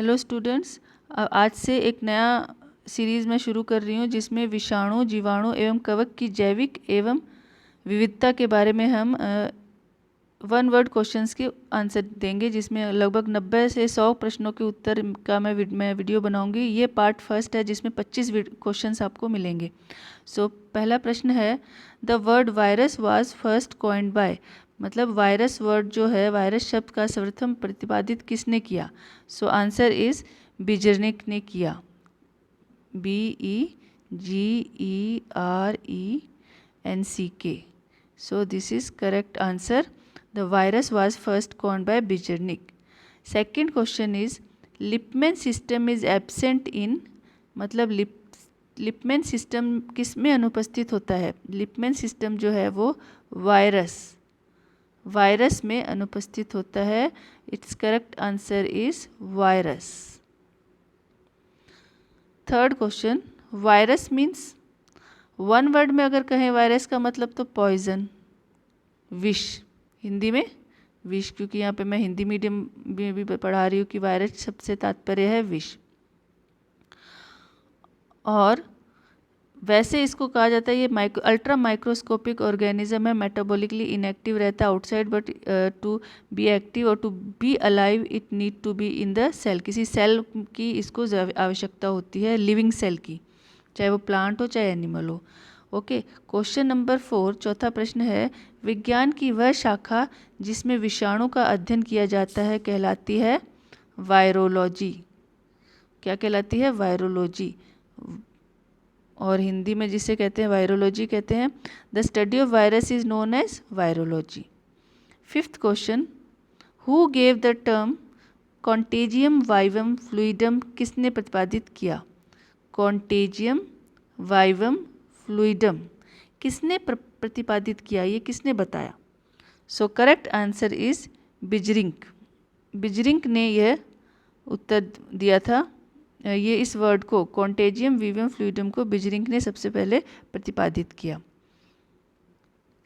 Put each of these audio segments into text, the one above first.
Hello students, आज से एक नया सीरीज़ मैं शुरू कर रही हूँ जिसमें विषाणु, जीवाणु एवं कवक की जैविक एवं विविधता के बारे में हम वन वर्ड क्वेश्चंस के आंसर देंगे, जिसमें लगभग 90 से 100 प्रश्नों के उत्तर का मैं वीडियो बनाऊंगी। ये पार्ट फर्स्ट है जिसमें 25 क्वेश्चंस आपको मिलेंगे। पहला प्रश्न है, the word virus was first coined bye, मतलब वायरस वर्ड जो है, वायरस शब्द का सर्वप्रथम प्रतिपादित किसने किया? आंसर इज बिजर्निक ने किया। BEGERENCK। This is correct answer. The virus was first coined by Bijernik. Second question is, Lipman system is absent in, मतलब लिपमैन सिस्टम किस में अनुपस्थित होता है? लिपमैन सिस्टम जो है वो वायरस में अनुपस्थित होता है। It's correct answer is virus. Third question, virus means, one word में अगर कहें वायरस का मतलब तो पॉइजन, विष, हिंदी में विष, क्योंकि यहाँ पे मैं हिंदी मीडियम में भी पढ़ा रही हूँ कि वायरस शब्द से तात्पर्य है विष। और वैसे इसको कहा जाता है ये अल्ट्रा माइक्रोस्कोपिक ऑर्गेनिज्म है, मेटाबॉलिकली इनएक्टिव रहता है outside, but to be active और to be alive it need to be in the cell. किसी सेल की इसको आवश्यकता होती है, लिविंग सेल की, चाहे वो प्लांट हो चाहे एनिमल हो। ओके, क्वेश्चन नंबर 4, चौथा प्रश्न है, विज्ञान की वह शाखा जिसमें विषाणु का अध्ययन किया जाता है कहलाती है वायरोलॉजी। क्या कहलाती है? वायरोलॉजी। और हिंदी में जिसे कहते हैं वायरोलॉजी कहते हैं। The study of virus is known as virology. Fifth question, who gave the term contagium vivum fluidum किसने प्रतिपादित किया? कॉन्टेजियम वाइवम फ्लूइडम किसने प्रतिपादित किया, ये किसने बताया? Correct answer is Beijerinck. Beijerinck ने यह उत्तर दिया था। ये इस वर्ड को, कॉन्टेजियम वीवियम फ्लूइडम को, बिजरिंक ने सबसे पहले प्रतिपादित किया।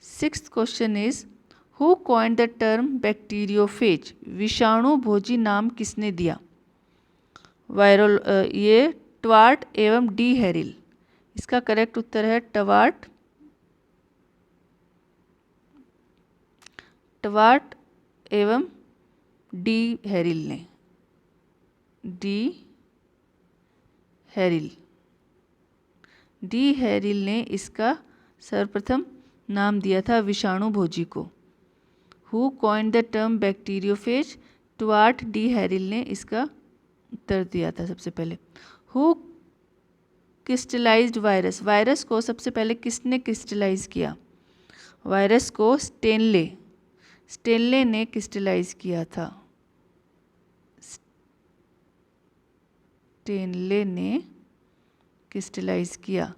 Sixth question is, who coined the term bacteriophage, विषाणु भोजी नाम किसने दिया? ये ट्वार्ट एवं डी हेरिल। इसका करेक्ट उत्तर है ट्वार्ट एवं डी हेरिल ने। डी हेरिल ने इसका सर्वप्रथम नाम दिया था विषाणु भोजी को। Who coined the term bacteriophage, Twort d'Herelle ने इसका उत्तर दिया था सबसे पहले। हु क्रिस्टलाइज्ड वायरस, वायरस को सबसे पहले किसने क्रिस्टलाइज किया? वायरस को स्टेनले ने क्रिस्टलाइज किया था। स्टेनले ने क्रिस्टलाइज किया।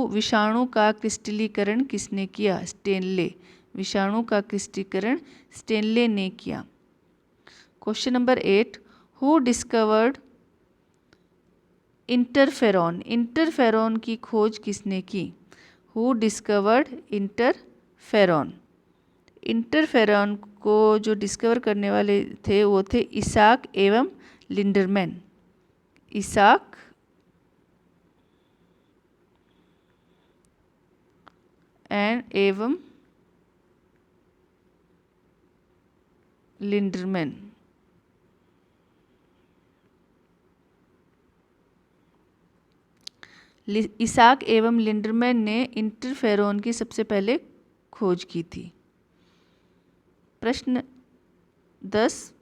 विषाणु का क्रिस्टलीकरण किसने किया? स्टेनले। विषाणु का क्रिस्टलीकरण स्टेनले ने किया। Question number 8, who discovered interferon, interferon की खोज किसने की? Who discovered interferon. इंटरफेरॉन को जो डिस्कवर करने वाले थे वो थे इसाक एवं लिंडरमैन। इसाक एवं लिंडरमैन। इसाक एवं लिंडरमैन ने इंटरफेरॉन की सबसे पहले खोज की थी। प्रश्न 10,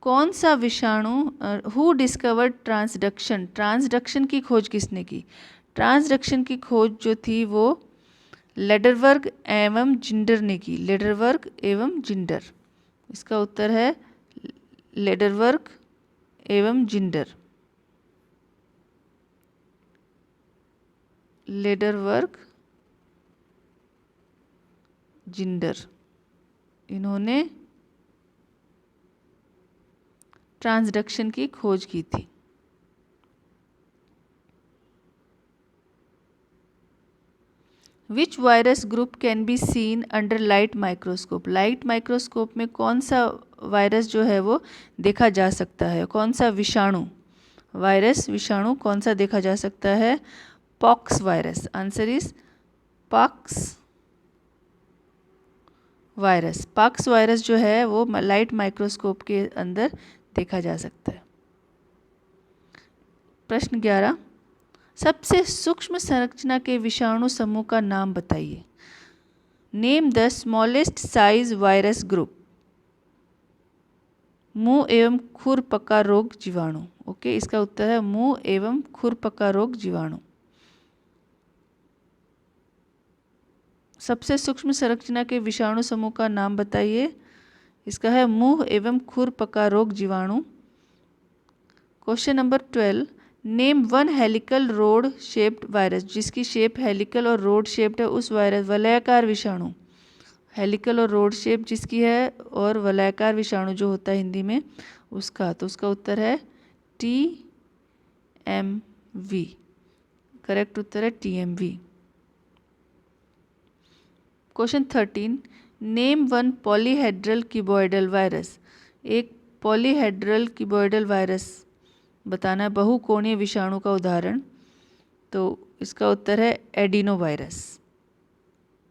कौन सा विषाणु, हु डिस्कवर्ड ट्रांसडक्शन, ट्रांसडक्शन की खोज किसने की? ट्रांसडक्शन की खोज जो थी वो लेडरवर्ग एवं जिंडर ने की। लेडरवर्ग एवं जिंडर, इसका उत्तर है लेडरवर्ग एवं जिंडर। लेडरवर्ग जिंडर, इन्होंने ट्रांसडक्शन की खोज की थी। Which virus group can be seen under light microscope? Light microscope में कौन सा वायरस जो है वो देखा जा सकता है? कौन सा विषाणु, वायरस विषाणु कौन सा देखा जा सकता है? Pox virus. Answer is pox virus. Pox virus जो है वो लाइट माइक्रोस्कोप के अंदर देखा जा सकता है। प्रश्न 11, सबसे सूक्ष्म संरचना के विषाणु समूह का नाम बताइए। Name the smallest size virus group. मुंह एवं खुरपका रोग जीवाणु। ओके, इसका उत्तर है मुंह एवं खुरपका रोग जीवाणु। सबसे सूक्ष्म संरचना के विषाणु समूह का नाम बताइए। इसका है मुंह एवं खुरपका रोग जीवाणु। Question number 12, name one helical road shaped virus. जिसकी शेप हेलिकल और रोड शेप्ड है उस वायरस, वलयाकार विषाणु, हेलिकल और रोड शेप जिसकी है और वलयाकार विषाणु जो होता है हिंदी में उसका, तो उसका उत्तर है TMV। करेक्ट उत्तर है TMV। Question 13, name one polyhedral cuboidal virus. एक पॉलीहेड्रल क्यूबॉइडल वायरस बताना है, बहुकोणीय विषाणु का उदाहरण। तो इसका उत्तर है एडिनो वायरस।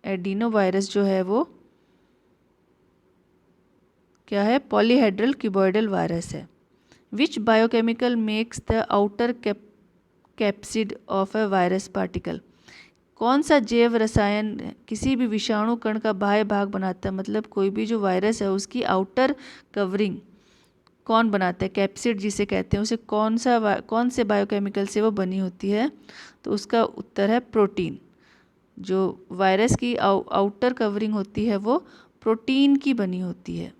एडिनो वायरस जो है वो क्या है? पॉलीहेड्रल क्यूबॉइडल वायरस है। Which biochemical makes the outer capsid of a virus particle. कौन सा जैव रसायन किसी भी विषाणु कण का बाह्य भाग बनाता है? मतलब कोई भी जो वायरस है उसकी आउटर कवरिंग कौन बनाता है? कैप्सिड जिसे कहते हैं, उसे कौन से बायोकेमिकल से वो बनी होती है? तो उसका उत्तर है प्रोटीन। जो वायरस की आउटर कवरिंग होती है वो प्रोटीन की बनी होती है।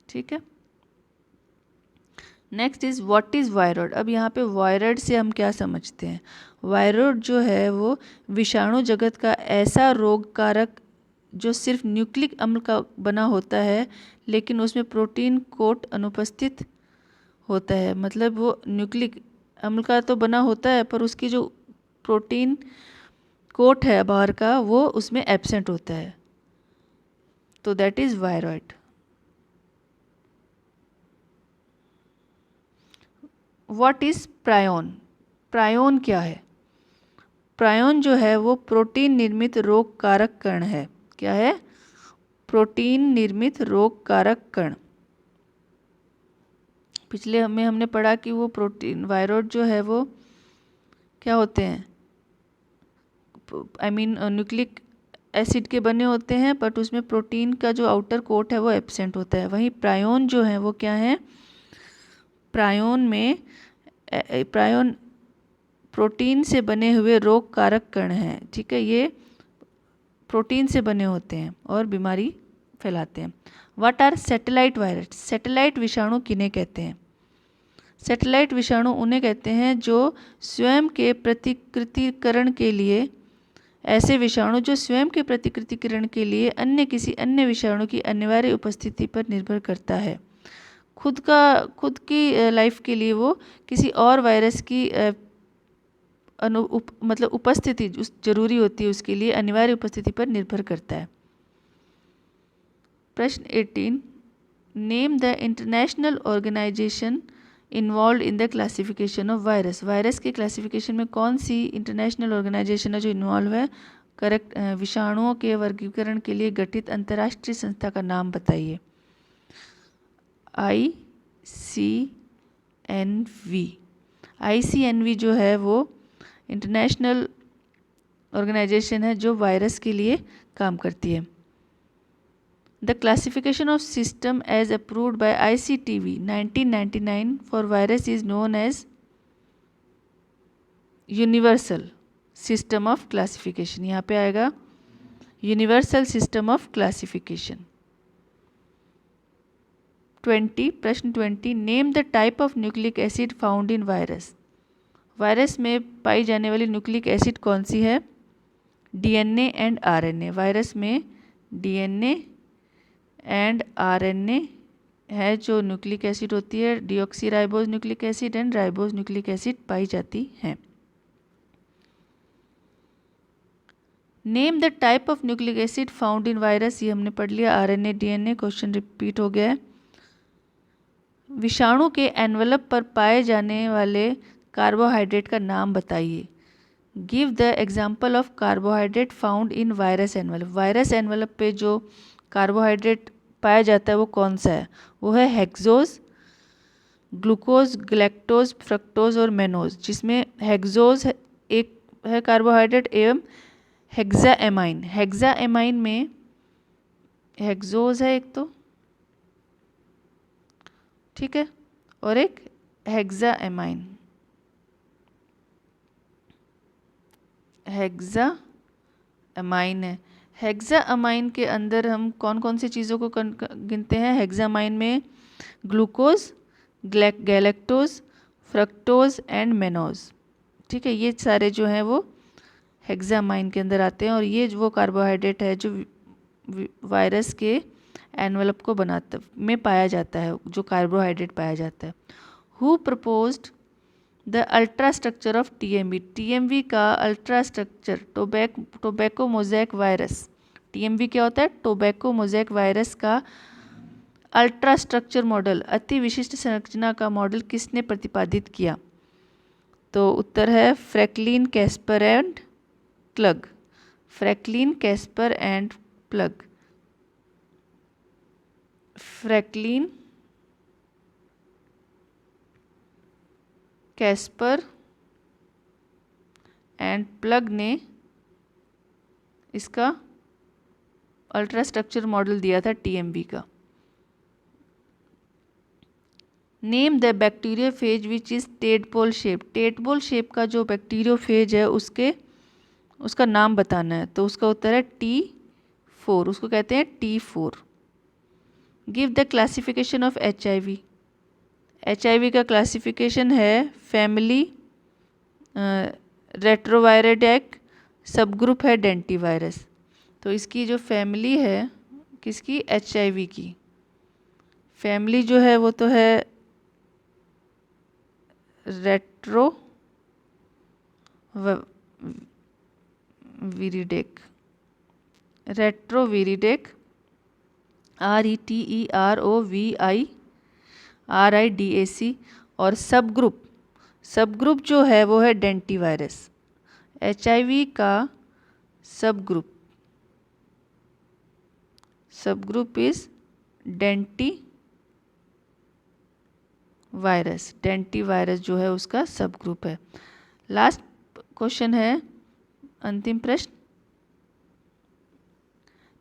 ठीक है। Next is what is viroid. अब यहाँ पे वायरॉइड से हम क्या समझते हैं? वायरॉइड जो है वो विषाणु जगत का ऐसा रोग कारक जो सिर्फ न्यूक्लिक अम्ल का बना होता है लेकिन उसमें प्रोटीन कोट अनुपस्थित होता है। मतलब वो न्यूक्लिक अम्ल का तो बना होता है पर उसकी जो प्रोटीन कोट है बाहर का वो उसमें एब्सेंट होता है, तो that is viroid. What is prion. Prion क्या है? प्रायोन जो है वो प्रोटीन निर्मित रोग कारक कण है। क्या है? प्रोटीन निर्मित रोग कारक कण। पिछले में हमने पढ़ा कि वो प्रोटीन वायरॉइड जो है वो क्या होते हैं? न्यूक्लिक एसिड के बने होते हैं बट उसमें प्रोटीन का जो आउटर कोट है वो एब्सेंट होता है। वहीं प्रायोन जो है वो क्या है? प्रायोन प्रोटीन से बने हुए रोग कारक कण हैं। ठीक है, ये प्रोटीन से बने होते हैं और बीमारी फैलाते हैं। What are satellite virus. Satellite विषाणु किन्हें कहते हैं? सैटेलाइट विषाणु उन्हें कहते हैं जो स्वयं के प्रतिकृतिकरण के लिए, ऐसे विषाणु जो स्वयं के प्रतिकृतिकरण के लिए अन्य किसी अन्य विषाणु की अनिवार्य उपस्थिति पर निर्भर करता है। खुद की लाइफ के लिए वो किसी और वायरस की मतलब उपस्थिति उस जरूरी होती है, उसके लिए अनिवार्य उपस्थिति पर निर्भर करता है। प्रश्न 18, name the international organisation involved in the classification of virus. Virus के क्लासिफिकेशन में कौन सी इंटरनेशनल ऑर्गेनाइजेशन है जो इन्वॉल्व है? करेक्ट, विषाणुओं के वर्गीकरण के लिए गठित अंतर्राष्ट्रीय संस्था का नाम बताइए। ICNV। ICNV जो है वो इंटरनेशनल ऑर्गेनाइजेशन है जो वायरस के लिए काम करती है। The classification of system as approved by ICTV 1999 for virus is known as universal system of classification. यहाँ पे आएगा यूनिवर्सल सिस्टम ऑफ क्लासिफिकेशन। 20, प्रश्न 20, name the type of nucleic acid found in virus. Virus में पाई जाने वाली nucleic acid कौन सी है? DNA and RNA। वायरस में DNA एंड RNA है जो न्यूक्लिक एसिड होती है, deoxyribose nucleic acid and ribose nucleic acid पाई जाती हैं। Name the type of nucleic acid found in virus, ये हमने पढ़ लिया। आरएनए डीएनए, क्वेश्चन रिपीट हो गया है। विषाणु के एनवलप पर पाए जाने वाले कार्बोहाइड्रेट का नाम बताइए। Give the example of carbohydrate found in virus envelope. Virus envelope पे जो कार्बोहाइड्रेट पाया जाता है वो कौन सा है? वो है हेक्सोज, ग्लूकोज, गैलेक्टोज, फ्रक्टोज और मेनोज, जिसमें हेक्सोज एक है कार्बोहाइड्रेट एवं हेक्साएमाइन। हेक्साएमाइन में हेक्सोज है एक तो, ठीक है, और एक हेक्साएमाइन, हेक्साएमाइन है। हेक्साएमाइन के अंदर हम कौन कौन सी चीज़ों को गिनते हैं? हेक्सामाइन में glucose, galactose, fructose and mannose, ठीक है, ये सारे जो हैं वो हेक्सामाइन के अंदर आते हैं। और ये वो कार्बोहाइड्रेट है जो वायरस के एनवलप को बनाता में पाया जाता है, जो कार्बोहाइड्रेट पाया जाता है। Who proposed the ultra structure of TMV. TMV का ultra structure, tobacco mosaic virus. TMV क्या होता है? टोबैको मोज़ेक वायरस का अल्ट्रा स्ट्रक्चर मॉडल, अति विशिष्ट संरचना का मॉडल किसने प्रतिपादित किया? तो उत्तर है Franklin Caspar and plug. Franklin Caspar and plug. Franklin Caspar and plug ने इसका अल्ट्रा स्ट्रक्चर मॉडल दिया था टीएमवी का। Name the bacteriophage which is tadpole shape. Tadpole shape का जो बैक्टीरियोफेज है उसका नाम बताना है। तो उसका उत्तर है T4, उसको कहते हैं T4। Give the classification of HIV। HIV का क्लासिफिकेशन है फैमिली रेट्रोवायरिडेक, सब ग्रुप है डेंटीवायरस। तो इसकी जो फैमिली है किसकी? HIV की फैमिली जो है वो तो है रेट्रोविरिडेक, रेट्रोविरिडेक, RETEROVIRIDAC। और सब ग्रुप जो है वो है डेंटीवायरस। HIV का सब ग्रुप इज डेंटीवायरस। डेंटीवायरस जो है उसका सब ग्रुप है। लास्ट क्वेश्चन है, अंतिम प्रश्न।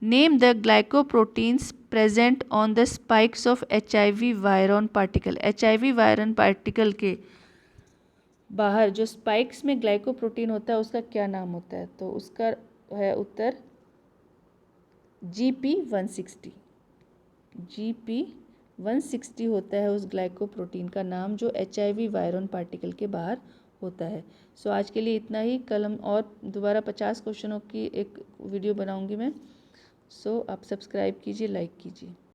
Name the glycoproteins present on the spikes of HIV virion particle. HIV virion particle के बाहर जो स्पाइक्स में ग्लाइकोप्रोटीन होता है उसका क्या नाम होता है? तो उसका है उत्तर GP160। GP160 होता है उस ग्लाइकोप्रोटीन का नाम जो HIV वायरॉन पार्टिकल के बाहर होता है। सो आज के लिए इतना ही। कल हम और दोबारा 50 क्वेश्चनों की एक वीडियो बनाऊंगी मैं। सो आप सब्सक्राइब कीजिए, लाइक कीजिए।